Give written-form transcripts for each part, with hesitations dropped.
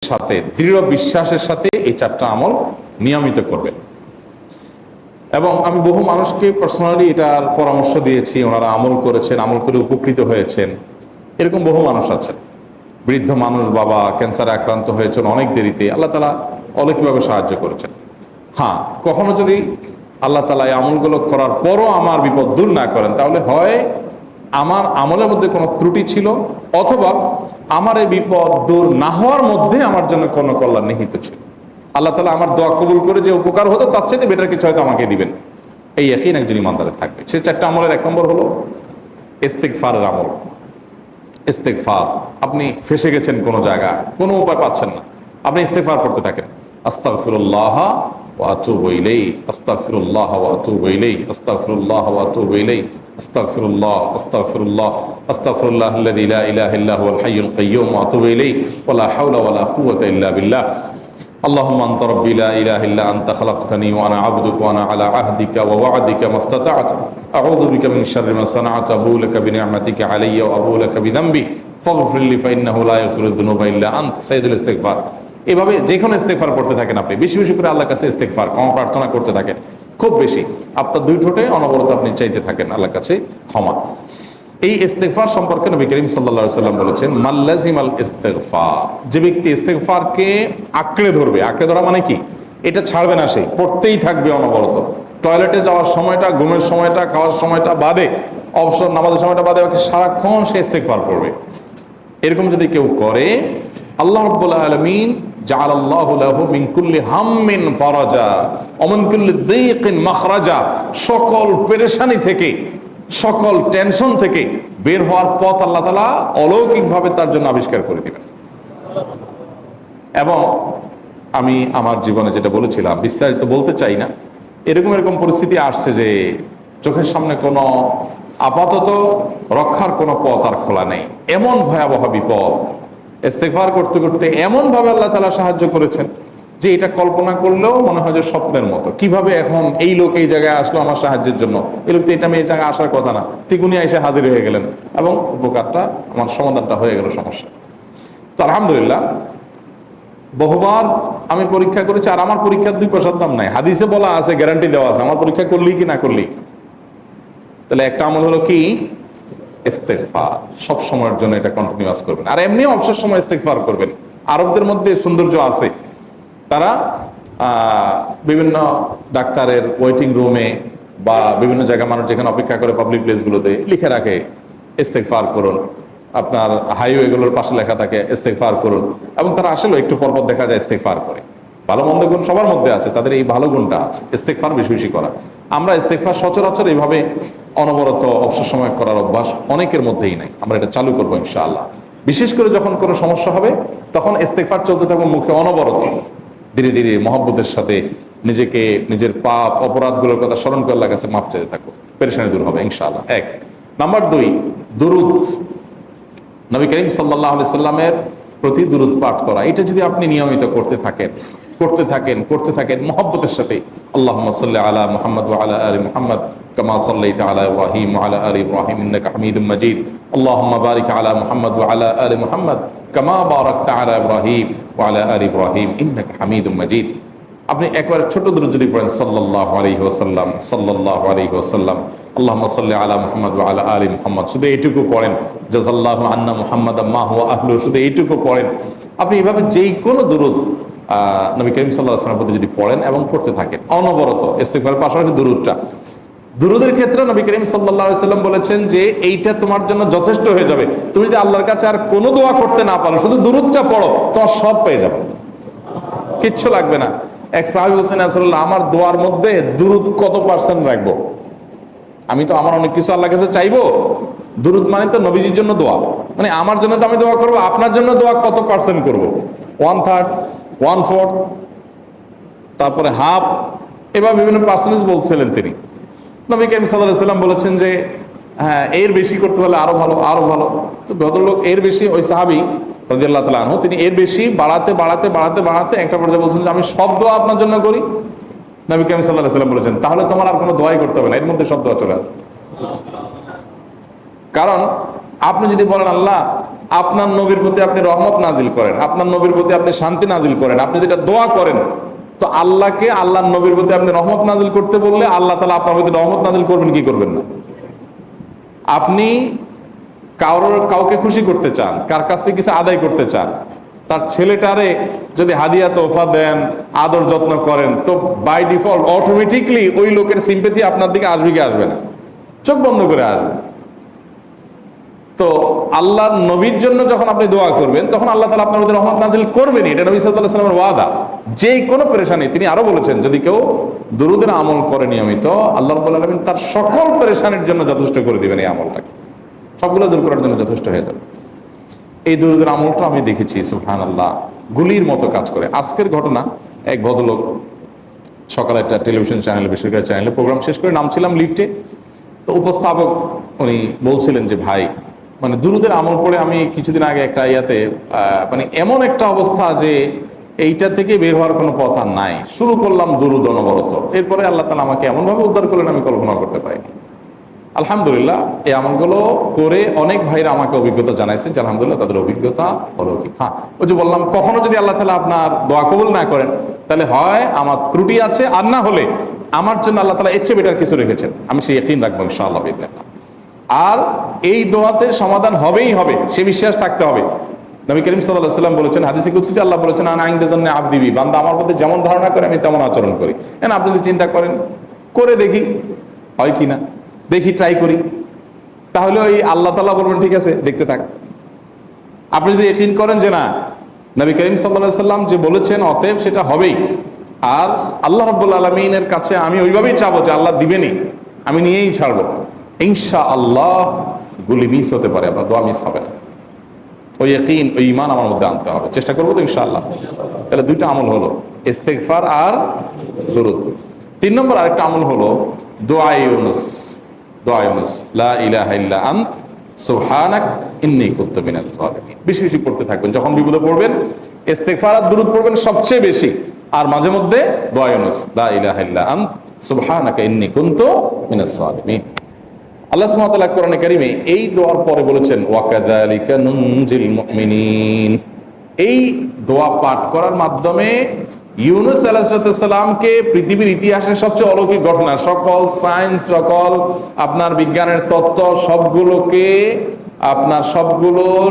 সাথে দৃঢ় বিশ্বাসের সাথে এই চারটা আমল নিয়মিত করবেন। এবং আমি বহু মানুষকে পার্সোনালি এটার পরামর্শ দিয়েছি, ওনারা আমল করেছেন, আমল করে উপকৃত হয়েছেন। এরকম বহু মানুষ আছেন, বৃদ্ধ মানুষ, বাবা ক্যান্সারে আক্রান্ত হয়েছেন অনেক দেরিতে, আল্লাহ তাআলা অলৌকিকভাবে সাহায্য করেছেন। হ্যাঁ, কখনো যদি আল্লাহ তাআলা এই আমলগুলো করার পরও আমার বিপদ দূর না করেন, তাহলে হয় আমার আমলের মধ্যে কোনো ত্রুটি ছিল, অথবা আমার এই বিপদ দূর না হওয়ার মধ্যে আমার জন্য কোনো কল্যাণ নিহিত ছিল। আল্লাহ তাআলা আমার দোয়া কবুল করে যে উপকার হতো তার চাইতে বেটার কিছু হয়তো আমাকে দিবেন, এই ইয়াকিন একজন ইমানদারের থাকবে। সে চারটা আমলের এক নম্বর হলো ইস্তিগফারের আমল। ইস্তিগফার, আপনি ফেসে গেছেন কোনো জায়গায়, কোনো উপায় পাচ্ছেন না, আপনি ইস্তিগফার করতে থাকেন। আস্তাগফিরুল্লাহ ওয়া আতুবু ইলাইহি, আস্তাগফিরুল্লাহ ওয়া আতুবু ইলাইহি, আস্তাগফিরুল্লাহ ওয়া আতুবু ইলাইহি, আস্তাগফিরুল্লাহ, আস্তাগফিরুল্লাহ, আস্তাগফিরুল্লাহাল্লাযী লা ইলাহা ইল্লা হুয়াল হাইয়ুল কাইয়্যুম ওয়া আতুবু ইলাইহি ওয়া লা হাওলা ওয়া লা কুওয়াতা ইল্লা বিল্লাহ। اللهم انت ربي لا اله الا انت خلقتني وانا عبدك وانا على عهدك ووعدك ما استطعت اعوذ بك من شر ما صنعت ابو لك بنعمتك علي وابو لك بذنبي فاغفر لي فانه لا يغفر الذنوب الا انت سيد الاستغفار। এভাবে যে কোনো ইস্তেগফার করতে থাকেন, আপনি বেশি বেশি করে আল্লাহর কাছে ইস্তেগফার ক্ষমা প্রার্থনা করতে থাকেন, খুব বেশি আপনার দুই ঠোঁটে অনবরত আপনি চাইতে থাকেন আল্লাহর কাছে ক্ষমা। এই ইস্তেগফার সম্পর্কে নবী করিম সাল্লাল্লাহু আলাইহি ওয়াসাল্লাম বলেছেন, মাল্লাজিমাল ইস্তেগফার, যে ব্যক্তি ইস্তেগফারকে আঁকড়ে ধরবে, আঁকড়ে ধরা মানে কি, এটা ছাড়বে না, সে পড়তেই থাকবে অনবরত। টয়লেটে যাওয়ার সময়টা, ঘুমের সময়টা, খাওয়ার সময়টা বাদে, অবসর নামাজের সময়টা বাদে সারাক্ষণ সে ইস্তেগফার পড়বে। এরকম যদি কেউ করে, আল্লাহ রাব্বুল আলামিন জাআলাল্লাহু লাহু মিন কুল্লি হাম্মিন ফারাজা ওয়া মিন কুল্লি যায়কিন মাখরাজা, সকল পেরেশানি থেকে, সকল টেনশন থেকে বের হওয়ার পথ আল্লাহ তাআলা অলৌকিকভাবে তার জন্য আবিষ্কার করে দিবেন। এবং আমি আমার জীবনে যেটা বলেছিলাম, বিস্তারিত বলতে চাই না, এরকম এরকম পরিস্থিতি আসছে যে চোখের সামনে কোনো আপাতত রক্ষার কোনো পথ আর খোলা নেই, এমন ভয়াবহ বিপদ। ইস্তেগফার করতে করতে এমন ভাবে আল্লাহ তাআলা সাহায্য করেছেন যে এটা কল্পনা করলেও মনে হয় যে স্বপ্নের মতো। কিভাবে এখন এই লোক এই জায়গায় আসলো আমার সাহায্যের জন্য, এই লোক তো এটা এই জায়গায় আসার কথা না, তিকুনি এসে হাজির হয়ে গেলেন এবং উপকারটা, আমার সমাধানটা হয়ে গেল সমস্যা। তো আলহামদুলিল্লাহ, বহুবার আমি পরীক্ষা করেছি, আর আমার পরীক্ষার দুই পয়সার দাম নাই, হাদিসে বলা আছে, গ্যারান্টি দেওয়া আছে, আমার পরীক্ষা করলেই কি না করলেই। তাহলে একটা আমল হলো কি, ইস্তেগফার। সব সময়ের জন্য এটা কন্টিনিউয়াস করবেন, আর এমনি অবসর সময় ইস্তেগফার করবেন। আরবদের মধ্যে সৌন্দর্য আছে, তারা বিভিন্ন ডাক্তারের ওয়েটিং রুমে বা বিভিন্ন জায়গায় মানুষ যেখানে অপেক্ষা করে পাবলিক প্লেসগুলোতে লিখে রাখে ইস্তেগফার করুন, আপনার হাইওয়েগুলোর পাশে লেখা থাকে ইস্তেগফার করুন, এবং তারা আসলে একটু পরপর দেখা যায় ইস্তেগফার করে। ভালো মন্দ গুণ সবার মধ্যে আছে, তাদের এই ভালো গুণটা আছে, ইস্তেগফার বেশি বেশি করা। আমরা ইস্তেগফার সচরাচর এইভাবে অনবরত অবসর সময় করার অভ্যাস অনেকের মধ্যেই নাই, আমরা এটা চালু করবো ইনশাআল্লাহ। বিশেষ করে যখন কোনো সমস্যা হবে তখন ইস্তেগফার চলতে থাকবে মুখে অনবরত, ধীরে ধীরে মহব্বতের সাথে নিজেকে, নিজের পাপ অপরাধগুলোর কথা স্মরণ করে আল্লাহর কাছে মাফ চাইতে থাকো, পেরেশানি দূর হবে ইনশাআল্লাহ। এক নাম্বার দুই, দুরুদ, নবী করিম সাল্লাল্লাহু আলাইহি সাল্লামের প্রতি দুরুদ পাঠ করা। এটা যদি আপনি নিয়মিত করতে থাকেন মহব্বতের সাথে, আল্লাহুম্মা সাল্লি আলা মুহাম্মদ ওয়া আলা আলি মুহাম্মদ কামা সাল্লাইতা আলা ইব্রাহিম ওয়া আলা আলি ইব্রাহিম ইন্নাকা হামিদুম মাজিদ, আল্লাহুম্মা বারিক আলা মুহাম্মদ ওয়া আলা আলি মুহাম্মদ কামা বারাকতা আলা ইব্রাহিম ওয়া আলা আলি ইব্রাহিম ইন্নাকা হামিদুম মাজিদ। আপনি একবার ছোট দুরূদ যদি পড়েন, সাল্লাল্লাহু আলাইহি ওয়াসাল্লাম, সাল্লাল্লাহু আলাইহি ওয়াসাল্লাম, আল্লাহুম্মা সাল্লি আলা মুহাম্মদ ওয়া আলা আলি মুহাম্মদ, শুধু এইটুকু পড়েন। জাযাল্লাহু আন্না মুহাম্মাদাম মা হুয়া আহলু, শুধু এইটুকু পড়েন। আপনি এইভাবে যেই কোনো দুরূদ নবী করিম সাল্লাল্লাহু আলাইহি ওয়াসাল্লামের প্রতি যদি পড়েন এবং পড়তে থাকেন অনবরত, ইস্তেগফারের পাশাপাশি দুরূদটা, দুরূদের ক্ষেত্রে নবী করিম সাল্লাল্লাহু আলাইহি ওয়াসাল্লাম বলেছেন যে এইটা তোমার জন্য যথেষ্ট হয়ে যাবে। তুমি যদি আল্লাহর কাছে আর কোনো দোয়া করতে না পারো, শুধু দুরূদটা পড়ো, তোমার সব পেয়ে যাবে, কিচ্ছু লাগবে না। এক সাহাবী বলছেন, রাসূলুল্লাহ, আমার দোয়ার মধ্যে দুরূদ কত পার্সেন্ট রাখবো? আমি তো আমার অনেক কিছু আল্লাহর কাছে চাইবো, দুরূদ মানে তো নবীজির জন্য দোয়া, মানে আমার জন্য তো আমি দোয়া করবো, আপনার জন্য দোয়া কত পার্সেন্ট করবো? 1/3, 1/4, তারপরে হাফ, এবার বিভিন্ন পার্সেন্টেজ বলছিলেন তিনি। নবী করিম সাল্লাল্লাহু আলাইহি ওয়াসাল্লাম বলেছেন যে হ্যাঁ, এর বেশি করতে পারলে আরো ভালো, আরো ভালো। তো ভদ্রলোক এর বেশি, ওই সাহাবী রাদিয়াল্লাহু তাআলা আনহু, তিনি এর বেশি বাড়াতে একটা পর্যায়ে বলছেন যে আমি সব দোয়া আপনার জন্য করি। নবী করিম সাল্লাল্লাহু আলাইহি ওয়াসাল্লাম বলেছেন, তাহলে তোমার আর কোনো দোয়াই করতে হবে না, এর মধ্যে সব দোয়া চলে আসবে। কারণ আপনি যদি বলেন, আল্লাহ আপনার নবীর প্রতি আপনি রহমত নাজিল করেন, আপনার নবীর প্রতি আপনি শান্তি নাজিল করেন, আপনি যেটা দোয়া করেন, তো আল্লাহকে আল্লাহর নবীর প্রতি আপনি রহমত নাজিল করতে বললে আল্লাহ তাআলা আপনার প্রতি রহমত নাজিল করবেন কি করবেন না? আপনি কাউকে খুশি করতে চান, কার কাছ থেকে কিছু আদায় করতে চান, তার ছেলেটারে যদি হাদিয়া তোফা দেন, আদর যত্ন করেন, তো বাই ডিফল্ট অটোমেটিকলি ওই লোকের সিম্পেথি আপনার দিকে আসবে কি আসবে না? চোখ বন্ধ করে আসবে। তো আল্লাহর নবীর জন্য যখন আপনি দোয়া করবেন তখন আল্লাহ তাআলা আপনার মধ্যে রহমত নাজিল করবেনই, এটা নবী সাল্লাল্লাহু আলাইহি ওয়াসাল্লামের ওয়াদা। যে কোনো পেরেশানি, তিনি আরো বলেছেন, যদি কেউ দুরূদের আমল করে নিয়মিত, আল্লাহ রাব্বুল আলামিন তার সকল পেরেশানির জন্য যথেষ্ট করে দিবেন। এই আমলটাকে সবগুলো দূর করার জন্য যথেষ্ট হয়ে যাবে। এই দুরূদের আমলটা আমি দেখেছি সুবহানাল্লাহ গুলির মতো কাজ করে। আজকের ঘটনা, এক ভদ্রলোক সকালে একটা টেলিভিশন চ্যানেলে, বেসরকারি চ্যানেলে প্রোগ্রাম শেষ করে নামছিলাম লিফটে, তো উপস্থাপক উনি বলছিলেন যে ভাই, মানে দুরূদের আমল পড়ে আমি কিছুদিন আগে একটা ইয়াতে মানে এমন একটা অবস্থা যে এইটা থেকে বের হওয়ার কোনো পথ আর নাই, শুরু করলাম দুরূদ অনবরত, এরপরে আল্লাহ তাআলা আমাকে এমনভাবে উদ্ধার করলেন আমি কল্পনা করতে পারিনি। আলহামদুলিল্লাহ, এই আমলগুলো করে অনেক ভাইরা আমাকে অভিজ্ঞতা জানাইছেন যে আলহামদুলিল্লাহ তাদের অভিজ্ঞতা অলৌকিক। হ্যাঁ, ওই যে বললাম, কখনো যদি আল্লাহ তাআলা আপনার দোয়া কবুল না করেন, তাহলে হয় আমার ত্রুটি আছে, আর না হলে আমার জন্য আল্লাহ তাআলা এর চেয়ে বেটার কিছু রেখেছেন, আমি সেই ইয়াকিন রাখবো ইনশাআল্লাহ বিইذنিল্লাহ। আর এই দোয়াতে সমাধান হবেই হবে, সে বিশ্বাস থাকতে হবে। নবী করিম সাল্লাল্লাহু আলাইহি ওয়াসাল্লাম বলেছেন, হাদিসে কুদসিতে আল্লাহ বলেছেন, আনা ইনদা যান্নি আবদি বি, বান্দা আমার প্রতি যেমন ধারণা করে আমি তেমন আচরণ করি। এখন আপনি যদি চিন্তা করেন, করে দেখি হয় কিনা, দেখি ট্রাই করি, তাহলে ওই আল্লাহ তাআলা বলবেন ঠিক আছে দেখতে থাক। আপনি যদি ইয়াকিন করেন যে না, নবী করিম সাল্লাল্লাহু আলাইহি ওয়াসাল্লাম যে বলেছেন, অতএব সেটা হবেই, আর আল্লাহ রাব্বুল আলামিনের কাছে আমি ওইভাবেই চাবো যে আল্লাহ দিবেনই, আমি নিয়েই ছাড়বো, ইনশাআল্লাহ গুলি মিস হতে পারে, আপনার দোয়া মিস হবে না। ওই ইয়াকিন, ওই ঈমান আমার মধ্যে আনতে হবে, চেষ্টা করবো তো ইনশাআল্লাহ। তাহলে দুইটা আমল হলো, ইস্তেগফার আর দুরূদ। 3 নম্বর আরেকটা আমল হলো দোয়া ইউনুস। দোয়া ইউনুস, লা ইলাহা ইল্লা আনত সুবহানাক ইন্নী কুনতু মিনাজ জালিমিন। বেশি বেশি পড়তে থাকবেন, যখন বিপদে পড়বেন ইস্তেগফার আর দুরূদ পড়বেন সবচেয়ে বেশি, আর মাঝে মধ্যে দোয়া ইউনুস, লা ইলাহা ইল্লা আনত সুবহানাকা ইন্নী কুনতু মিনাজ জালিমিন। আল্লাহ সুবহানাহু ওয়া তাআলা কোরআনে কারীমে এই দোয়ার পরে বলেছেন, ওয়া কাযালিকা নুনজিল মুমিনিন। এই দোয়া পাঠ করার মাধ্যমে ইউনুস আলাইহিস সালামকে পৃথিবীর ইতিহাসের সবচেয়ে অলৌকিক ঘটনা, সকল সায়েন্স, সকল আপনার বিজ্ঞানের তত্ত্ব, সবগুলোকে আপনার সবগুলোর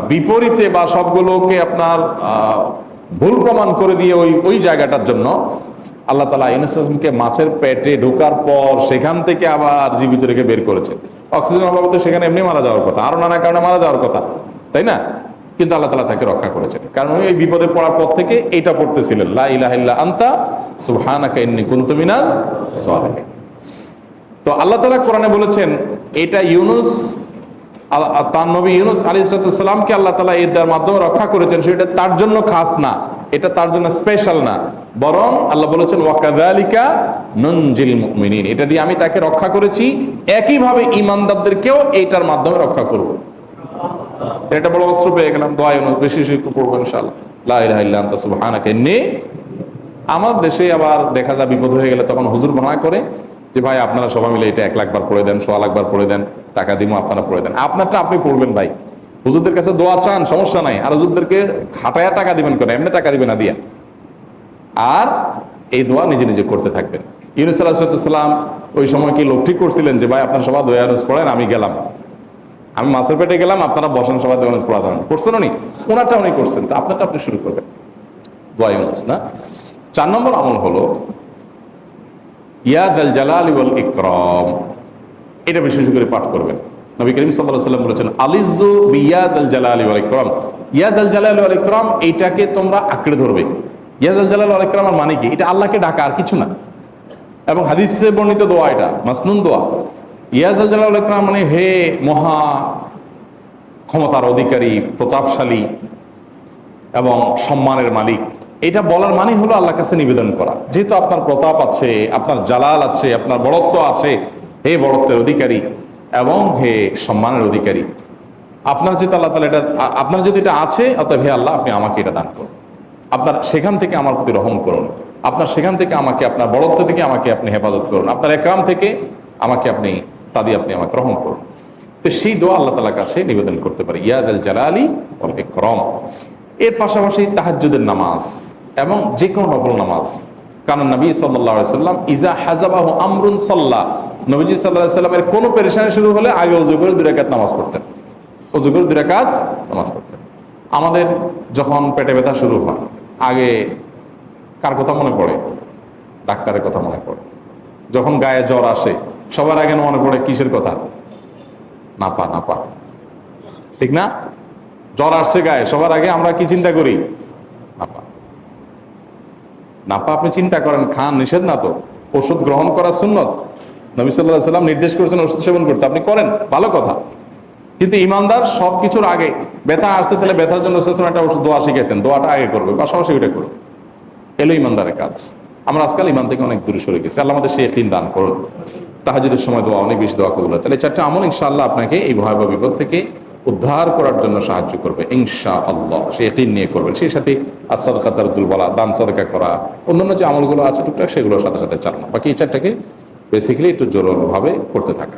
বিপরীতে বা সবগুলোকে আপনার ভুল প্রমাণ করে দিয়ে ওই জায়গাটার জন্য আল্লাহ তাআলা ইউনুস আলাইহিসকে মাছের পেটে ঢোকার পর সেখান থেকে আবার জীবিত রেখে বের করেছেন। অক্সিজেন অভাবে সেখানে এমনি মারা যাওয়ার কথা, আরো নানা কারণে মারা যাওয়ার কথা, তাই না? কিন্তু আল্লাহ তাআলা তাকে রক্ষা করেছেন, কারণ ওই বিপদে পড়ার পর থেকে এইটা পড়তেছিলেন, লা ইলাহা ইল্লা আনতা সুবহানাকা ইন্নী কুনতু মিনাজ জালিমিন। তো আল্লাহ তাআলা কোরআনে বলেছেন, এটা ইউনুস, তার নবী ইউনুস আলাইহিস সালামকে আল্লাহ তাআলা এর মাধ্যমে রক্ষা করেছেন, সেটা তার জন্য খাস না, এটা তার জন্য স্পেশাল না, বরং আল্লাহ বলেছেন ওয়া কাযালিকা নুনজিল মুমিনিন, এটা দিয়ে আমি তাকে রক্ষা করেছি, একইভাবে ঈমানদারদেরকেও এইটার মাধ্যমে রক্ষা করব। এটা বড় অস্ত্র পেয়ে গেলাম। দোয়া ইউনুস বেশি বেশি পড়বো ইনশাআল্লাহ, লা ইলাহা ইল্লা আনতা সুবহানাকা ইন্নী। আমার দেশে আবার দেখা যায় বিপদ হয়ে গেলে তখন হুজুর ভাড়া করে যে ভাই আপনারা সবাই মিলে এটা 1 লাখ বার পড়ে দেন, 1.25 লাখ বার পড়ে দেন, টাকা দিমু, আপনারা পড়ে দেন। আপনারটা আপনি পড়বেন ভাই, হুজুরদের কাছে দোয়া চান সমস্যা নাই, আর হুজুরদেরকে খাটায়া টাকা দিবেন কেন, এমনি টাকা দিবেন না দিয়া। আর এই দোয়া নিজে নিজে করতে থাকবেন। ইউনুস আলাইহিস সালাম ওই সময় কি লোক ঠিক করছিলেন যে ভাই আপনারা সবাই দোয়া ইউনুস পড়েন, আমি গেলাম, আমি মাছের পেটে গেলাম, আপনারা বসেন সবাই দোয়া ইউনুস পড়া দেন, করছেন উনি? ওনারটা উনি করছেন, তো আপনারটা আপনি শুরু করবেন, দোয়া ইউনুস না। 4 নম্বর আমল হলো ইয়া যাল জালালি ওয়াল ইকরাম। এটা বিশেষ করে পাঠ করবেন। নবী করিম সাল্লাল্লাহু আলাইহি ওয়াসাল্লাম বলেছেন, আলিযু বিয়া যাল জালালি ওয়াল ইকরাম। ইয়া যাল জালালি ওয়াল ইকরাম, এইটাকে তোমরা আঁকড়ে ধরবে। ইয়া যাল জালালি ওয়াল ইকরাম মানে কি? এটা আল্লাহকে ডাকা, আর কিছু না। এবং হাদিসে বর্ণিত দোয়া, এটা মাসনুন দোয়া। ইয়া যাল জালালি ওয়াল ইকরাম মানে হে মহা ক্ষমতার অধিকারী, প্রতাপশালী এবং সম্মানের মালিক। এটা বলার মানে হলো আল্লাহর কাছে নিবেদন করা, যেহেতু আপনার প্রতাপ আছে, আপনার জালাল আছে, আপনার বড়ত্ব আছে, হে বড়ত্বের অধিকারী এবং হে সম্মানের অধিকারী, আপনার যেহেতু আল্লাহ তাআলা এটা, আপনার যদি এটা আছে, অতএব হে আল্লাহ আপনি আমাকে এটা দান করুন, আপনার সেখান থেকে আমার প্রতি রহম করুন, আপনার সেখান থেকে আমাকে, আপনার বড়ত্ব থেকে আমাকে আপনি হেফাজত করুন, আপনার একরাম থেকে আমাকে আপনি, তা দিয়ে আপনি আমাকে রহম করুন। তো তো সেই দোয়া আল্লাহ তাআলার কাছে নিবেদন করতে পারি, ইয়া যাল জালালি ওয়াল ইকরাম। এর পাশাপাশি তাহাজ্জুদের নামাজ এবং যে কোনো নফল নামাজ, কারণ নবী সাল্লাল্লাহু আলাইহি সাল্লাম ইজা হাজাবাহু আমরুন সাল্লাহ, নবীজি সাল্লাল্লাহু আলাইহি সাল্লামের কোনো পেরেশানি শুরু হলে আগে ওযু করে 2 রাকাত নামাজ পড়তেন, ওযু করে 2 রাকাত নামাজ পড়তেন। আমাদের যখন পেটে ব্যথা শুরু হয় আগে কার কথা মনে পড়ে? ডাক্তারের কথা মনে পড়ে। যখন গায়ে জ্বর আসে সবার আগে মনে পড়ে কিসের কথা? নাপা, নাপা, ঠিক না? জ্বর আসছে গায়ে, সবার আগে আমরা কি চিন্তা করি? নাপা। নাপা আপনি চিন্তা করেন, খান, নিষেধ না তো, ওষুধ গ্রহণ করা সুন্নত, নবী সাল্লাল্লাহু আলাইহি সাল্লাম নির্দেশ করেছেন ওষুধ সেবন করতে, আপনি করেন, ভালো কথা। কিন্তু ইমানদার সবকিছুর আগে ব্যথা আসছে, তাহলে ব্যথার জন্য একটা ওষুধ দোয়া শিখেছেন, দোয়াটা আগে করবে, পাশাপাশি ওইটা করবে, এলো ইমানদারের কাজ। আমরা আজকাল ইমান থেকে অনেক দূরে সরে গেছি। আল্লাহ আমাদের সেই ইয়াকিন দান করুন। তাহাজ্জুদের সময় দোয়া, অনেক বেশি দোয়া কবুল হয়। তাহলে 4টা আমল ইনশাআল্লাহ আপনাকে এই ভয়াবহ বিপদ থেকে উদ্ধার করার জন্য সাহায্য করবে ইনশাআল্লাহ। সেই ইয়াকিন নিয়ে করবেন। সেই সাথে as-সাদাকা তারদুল বালা, দান সদকা করা, অন্যান্য যে আমলগুলো আছে টুকটাক সেগুলোর সাথে সাথে চালানো। বাকি এই 4টাকে বেসিক্যালি একটু জোরালোভাবে করতে থাকা।